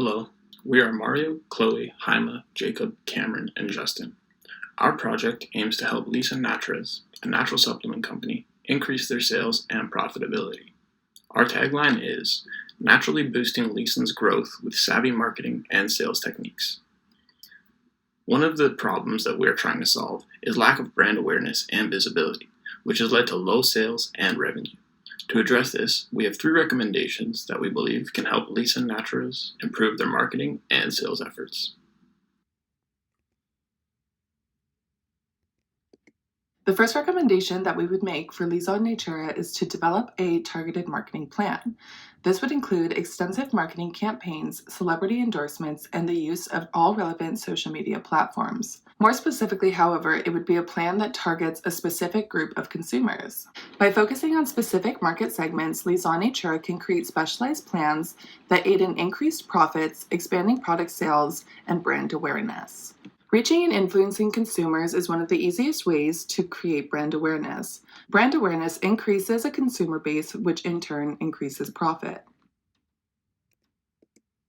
Hello, we are Mario, Chloe, Haima, Jacob, Cameron, and Justin. Our project aims to help Lisa Naturez, a natural supplement company, increase their sales and profitability. Our tagline is naturally boosting Lisa's growth with savvy marketing and sales techniques. One of the problems that we are trying to solve is lack of brand awareness and visibility, which has led to low sales and revenue. To address this, we have 3 recommendations that we believe can help Lisa Naturez improve their marketing and sales efforts. The first recommendation that we would make for Lisa Natura is to develop a targeted marketing plan. This would include extensive marketing campaigns, celebrity endorsements, and the use of all relevant social media platforms. More specifically, however, it would be a plan that targets a specific group of consumers. By focusing on specific market segments, Lisa Natura can create specialized plans that aid in increased profits, expanding product sales, and brand awareness. Reaching and influencing consumers is one of the easiest ways to create brand awareness. Brand awareness increases a consumer base, which in turn increases profit.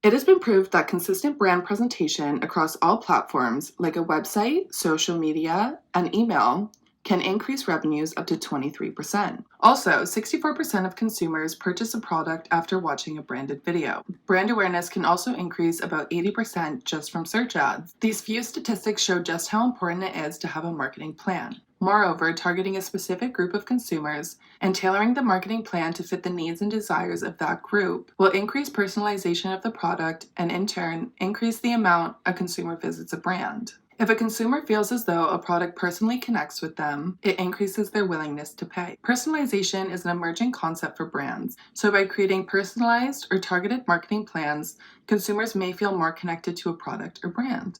It has been proved that consistent brand presentation across all platforms, like a website, social media, and email, can increase revenues up to 23%. Also, 64% of consumers purchase a product after watching a branded video. Brand awareness can also increase about 80% just from search ads. These few statistics show just how important it is to have a marketing plan. Moreover, targeting a specific group of consumers and tailoring the marketing plan to fit the needs and desires of that group will increase personalization of the product and, in turn, increase the amount a consumer visits a brand. If a consumer feels as though a product personally connects with them, it increases their willingness to pay. Personalization is an emerging concept for brands, so by creating personalized or targeted marketing plans, consumers may feel more connected to a product or brand.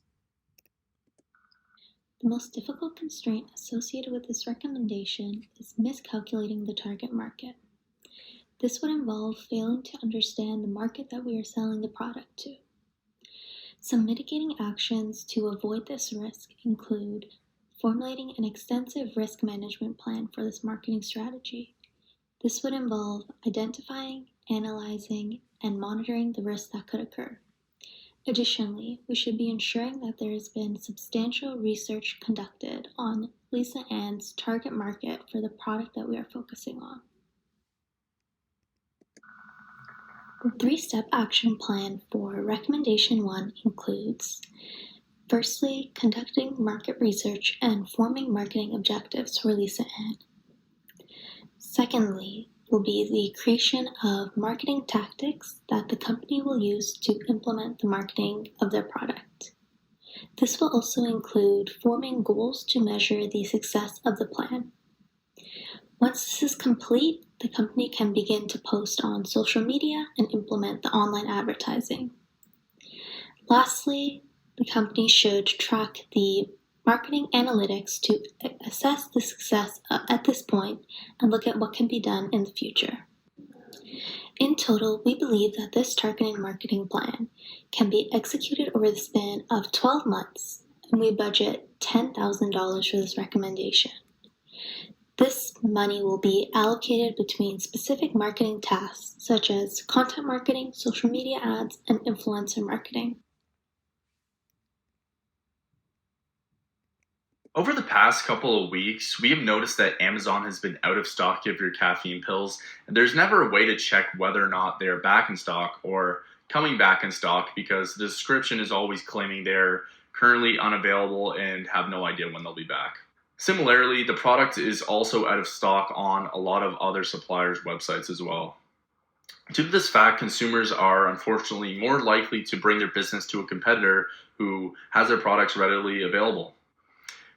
The most difficult constraint associated with this recommendation is miscalculating the target market. This would involve failing to understand the market that we are selling the product to. Some mitigating actions to avoid this risk include formulating an extensive risk management plan for this marketing strategy. This would involve identifying, analyzing, and monitoring the risks that could occur. Additionally, we should be ensuring that there has been substantial research conducted on Lisa Ann's target market for the product that we are focusing on. The 3-step action plan for recommendation 1 includes, firstly, conducting market research and forming marketing objectives for Lisa Ann. Secondly, will be the creation of marketing tactics that the company will use to implement the marketing of their product. This will also include forming goals to measure the success of the plan. Once this is complete, the company can begin to post on social media and implement the online advertising. Lastly, the company should track the marketing analytics to assess the success at this point and look at what can be done in the future. In total, we believe that this targeted marketing plan can be executed over the span of 12 months, and we budget $10,000 for this recommendation. This money will be allocated between specific marketing tasks such as content marketing, social media ads, and influencer marketing. Over the past couple of weeks, we have noticed that Amazon has been out of stock of your caffeine pills, and there's never a way to check whether or not they are back in stock or coming back in stock because the description is always claiming they're currently unavailable and have no idea when they'll be back. Similarly, the product is also out of stock on a lot of other suppliers' websites as well. Due to this fact, consumers are unfortunately more likely to bring their business to a competitor who has their products readily available.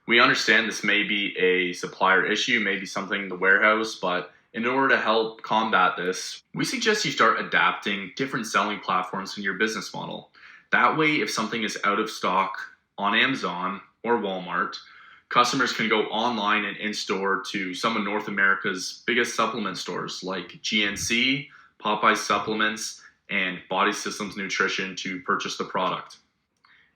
We understand this may be a supplier issue, maybe something in the warehouse, but in order to help combat this, we suggest you start adapting different selling platforms in your business model. That way, if something is out of stock on Amazon or Walmart, customers can go online and in-store to some of North America's biggest supplement stores like GNC, Popeye Supplements, and Body Systems Nutrition to purchase the product.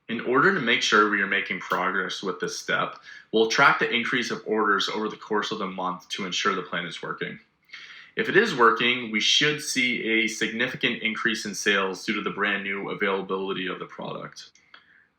In order to make sure we are making progress with this step, we'll track the increase of orders over the course of the month to ensure the plan is working. If it is working, we should see a significant increase in sales due to the brand new availability of the product.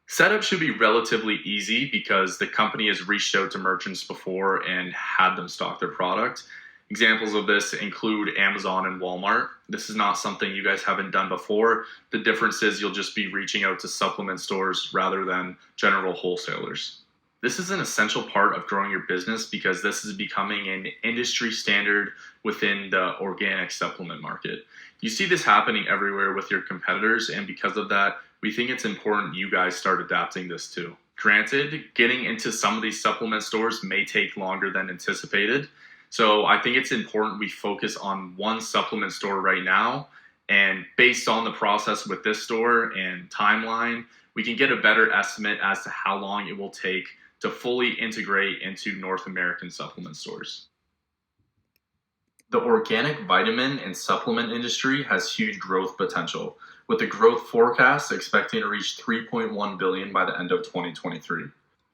Setup should be relatively easy because the company has reached out to merchants before and had them stock their product. Examples of this include Amazon and Walmart. This is not something you guys haven't done before. The difference is you'll just be reaching out to supplement stores rather than general wholesalers. This is an essential part of growing your business because this is becoming an industry standard within the organic supplement market. You see this happening everywhere with your competitors, and because of that, we think it's important you guys start adapting this too. Granted, getting into some of these supplement stores may take longer than anticipated, so I think it's important we focus on one supplement store right now, and based on the process with this store and timeline, we can get a better estimate as to how long it will take to fully integrate into North American supplement stores. The organic vitamin and supplement industry has huge growth potential, with the growth forecast expecting to reach $3.1 billion by the end of 2023.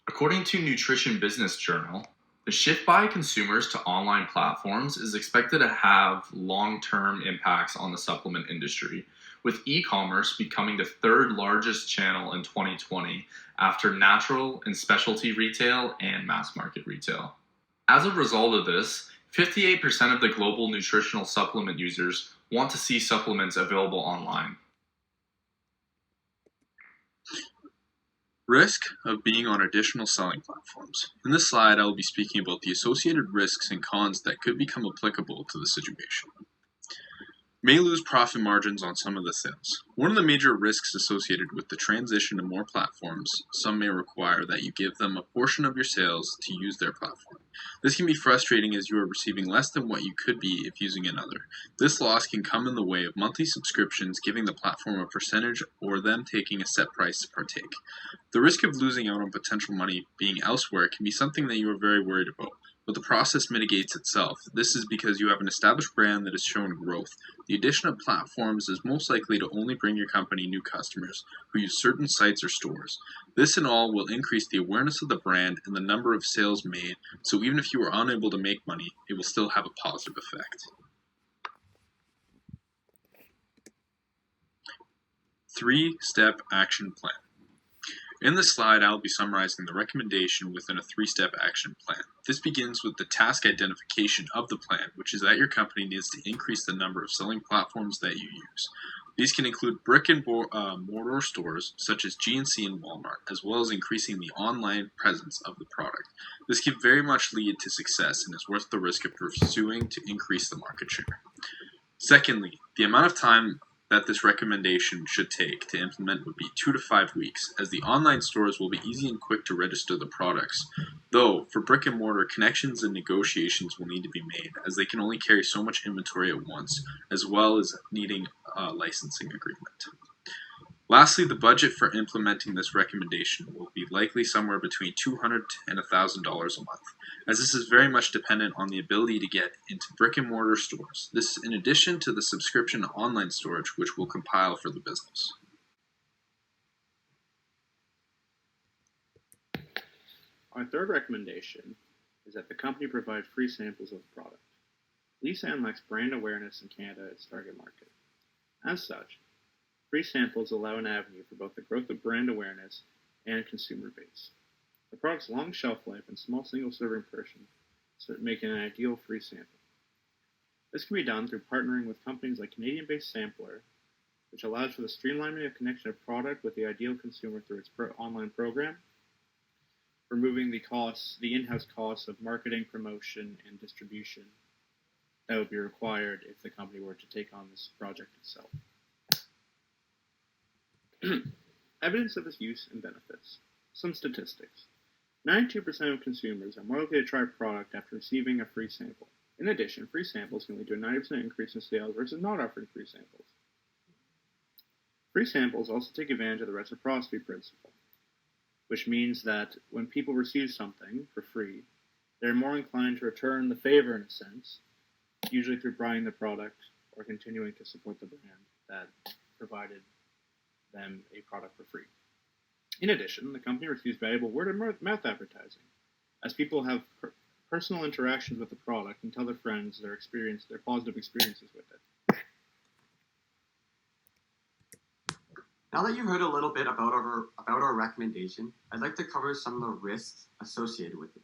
According to Nutrition Business Journal, the shift by consumers to online platforms is expected to have long-term impacts on the supplement industry, with e-commerce becoming the third largest channel in 2020 after natural and specialty retail and mass market retail. As a result of this, 58% of the global nutritional supplement users want to see supplements available online. Risk of being on additional selling platforms. In this slide, I will be speaking about the associated risks and cons that could become applicable to the situation. May lose profit margins on some of the sales. One of the major risks associated with the transition to more platforms, some may require that you give them a portion of your sales to use their platform. This can be frustrating as you are receiving less than what you could be if using another. This loss can come in the way of monthly subscriptions giving the platform a percentage or them taking a set price to partake. The risk of losing out on potential money being elsewhere can be something that you are very worried about. But the process mitigates itself. This is because you have an established brand that has shown growth. The addition of platforms is most likely to only bring your company new customers who use certain sites or stores. This in all will increase the awareness of the brand and the number of sales made, so even if you are unable to make money, it will still have a positive effect. 3-step action plan. In this slide, I will be summarizing the recommendation within a 3-step action plan. This begins with the task identification of the plan, which is that your company needs to increase the number of selling platforms that you use. These can include brick and mortar stores such as GNC and Walmart, as well as increasing the online presence of the product. This can very much lead to success and is worth the risk of pursuing to increase the market share. Secondly, the amount of time that this recommendation should take to implement would be 2 to 5 weeks, as the online stores will be easy and quick to register the products. Though, for brick and mortar, connections and negotiations will need to be made, as they can only carry so much inventory at once, as well as needing a licensing agreement. Lastly, the budget for implementing this recommendation will be likely somewhere between $200 and $1,000 a month, as this is very much dependent on the ability to get into brick and mortar stores. This is in addition to the subscription to online storage, which will compile for the business. Our third recommendation is that the company provide free samples of the product. Lisan lacks brand awareness in Canada, its target market. As such, free samples allow an avenue for both the growth of brand awareness and consumer base. The product's long shelf life and small single-serving portion make it an ideal free sample. This can be done through partnering with companies like Canadian-based Sampler, which allows for the streamlining of connection of product with the ideal consumer through its online program, removing the in-house costs of marketing, promotion, and distribution that would be required if the company were to take on this project itself. Evidence of its use and benefits. Some statistics. 92% of consumers are more likely to try a product after receiving a free sample. In addition, free samples can lead to a 90% increase in sales versus not offering free samples. Free samples also take advantage of the reciprocity principle, which means that when people receive something for free, they're more inclined to return the favor in a sense, usually through buying the product or continuing to support the brand that provided them a product for free. In addition, the company receives valuable word of mouth advertising, as people have personal interactions with the product and tell their friends their positive experiences with it. Now that you've heard a little bit about our recommendation, I'd like to cover some of the risks associated with it.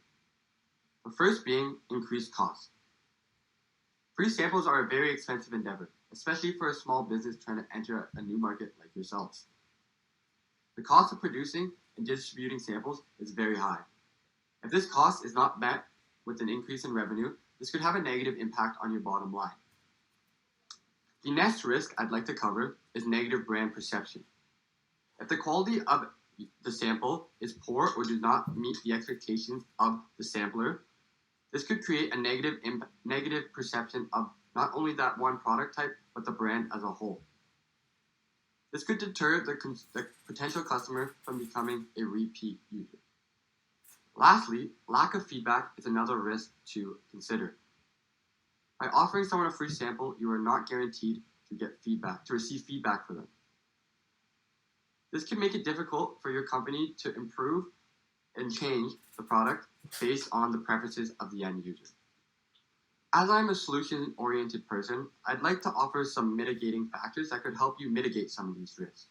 The first being increased costs. Free samples are a very expensive endeavor, especially for a small business trying to enter a new market like yourselves. The cost of producing and distributing samples is very high. If this cost is not met with an increase in revenue, this could have a negative impact on your bottom line. The next risk I'd like to cover is negative brand perception. If the quality of the sample is poor or does not meet the expectations of the sampler, this could create a negative perception of not only that one product type, but the brand as a whole. This could deter the potential customer from becoming a repeat user. Lastly, lack of feedback is another risk to consider. By offering someone a free sample, you are not guaranteed to receive feedback for them. This can make it difficult for your company to improve and change the product based on the preferences of the end user. As I'm a solution-oriented person, I'd like to offer some mitigating factors that could help you mitigate some of these risks.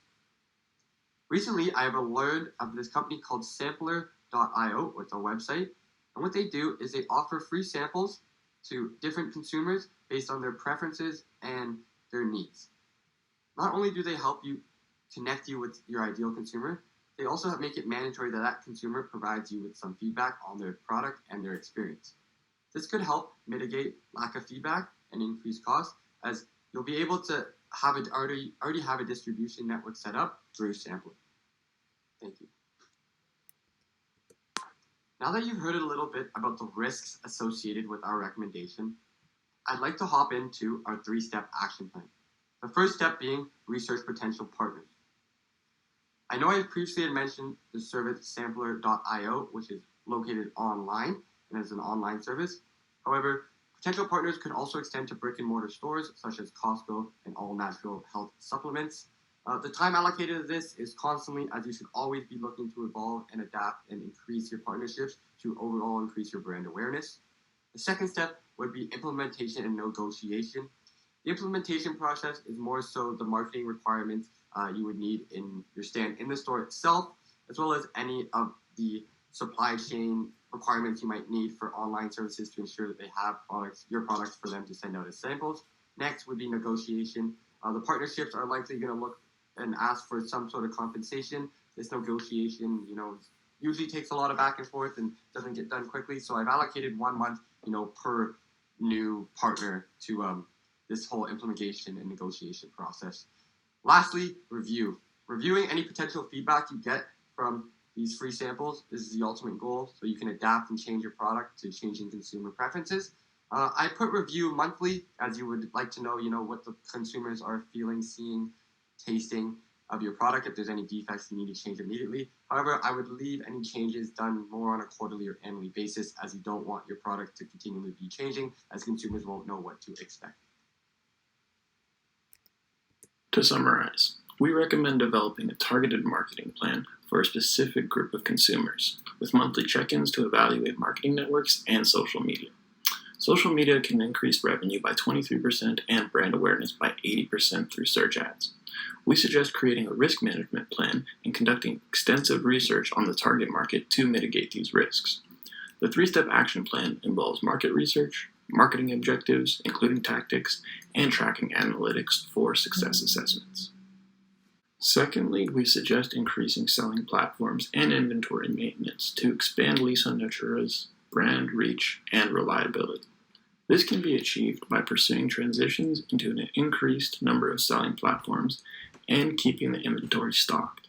Recently, I have learned of this company called Sampler.io, it's a website, and what they do is they offer free samples to different consumers based on their preferences and their needs. Not only do they help you connect you with your ideal consumer, they also make it mandatory that consumer provides you with some feedback on their product and their experience. This could help mitigate lack of feedback and increase costs, as you'll be able to already have a distribution network set up through sampling. Thank you. Now that you've heard a little bit about the risks associated with our recommendation, I'd like to hop into our 3-step action plan. The first step being research potential partners. I know I previously had mentioned the service Sampler.io, which is located online and is an online service. However, potential partners could also extend to brick and mortar stores such as Costco and all natural health supplements. The time allocated to this is constantly, as you should always be looking to evolve and adapt and increase your partnerships to overall increase your brand awareness. The second step would be implementation and negotiation. The implementation process is more so the marketing requirements you would need in your stand in the store itself, as well as any of the supply chain requirements you might need for online services to ensure that they have your products for them to send out as samples. Next would be negotiation. The partnerships are likely going to look and ask for some sort of compensation. This negotiation, usually takes a lot of back and forth and doesn't get done quickly. So I've allocated 1 month, per new partner to this whole implementation and negotiation process. Lastly, reviewing any potential feedback you get from these free samples is the ultimate goal, so you can adapt and change your product to changing consumer preferences. I put review monthly, as you would like to know, what the consumers are feeling, seeing, tasting of your product. If there's any defects, you need to change immediately. However, I would leave any changes done more on a quarterly or annually basis, as you don't want your product to continually be changing, as consumers won't know what to expect. To summarize, we recommend developing a targeted marketing plan for a specific group of consumers, with monthly check-ins to evaluate marketing networks and social media. Social media can increase revenue by 23% and brand awareness by 80% through search ads. We suggest creating a risk management plan and conducting extensive research on the target market to mitigate these risks. The 3-step action plan involves market research, marketing objectives, including tactics, and tracking analytics for success assessments. Secondly, we suggest increasing selling platforms and inventory maintenance to expand Lisa Natura's brand reach and reliability. This can be achieved by pursuing transitions into an increased number of selling platforms and keeping the inventory stocked.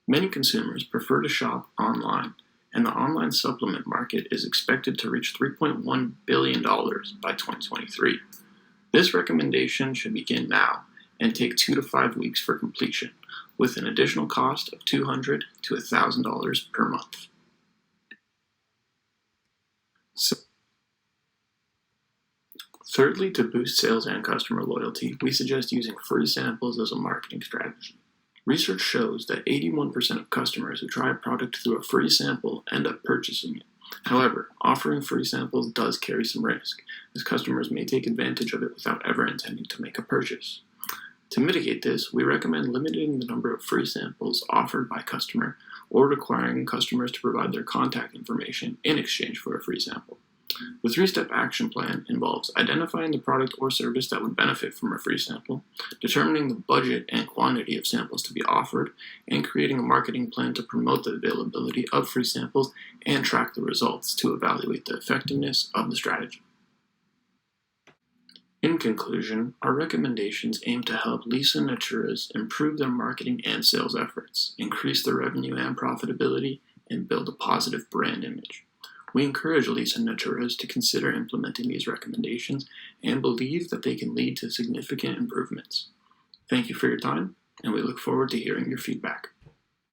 Many consumers prefer to shop online, and the online supplement market is expected to reach $3.1 billion by 2023. This recommendation should begin now and take 2 to 5 weeks for completion, with an additional cost of $200 to $1,000 per month. Thirdly, to boost sales and customer loyalty, we suggest using free samples as a marketing strategy. Research shows that 81% of customers who try a product through a free sample end up purchasing it, However, offering free samples does carry some risk, as customers may take advantage of it without ever intending to make a purchase. To mitigate this, we recommend limiting the number of free samples offered by customer or requiring customers to provide their contact information in exchange for a free sample. The three-step action plan involves identifying the product or service that would benefit from a free sample, determining the budget and quantity of samples to be offered, and creating a marketing plan to promote the availability of free samples and track the results to evaluate the effectiveness of the strategy. In conclusion, our recommendations aim to help Lisa Natura's improve their marketing and sales efforts, increase their revenue and profitability, and build a positive brand image. We encourage Lisa Natura's to consider implementing these recommendations and believe that they can lead to significant improvements. Thank you for your time, and we look forward to hearing your feedback.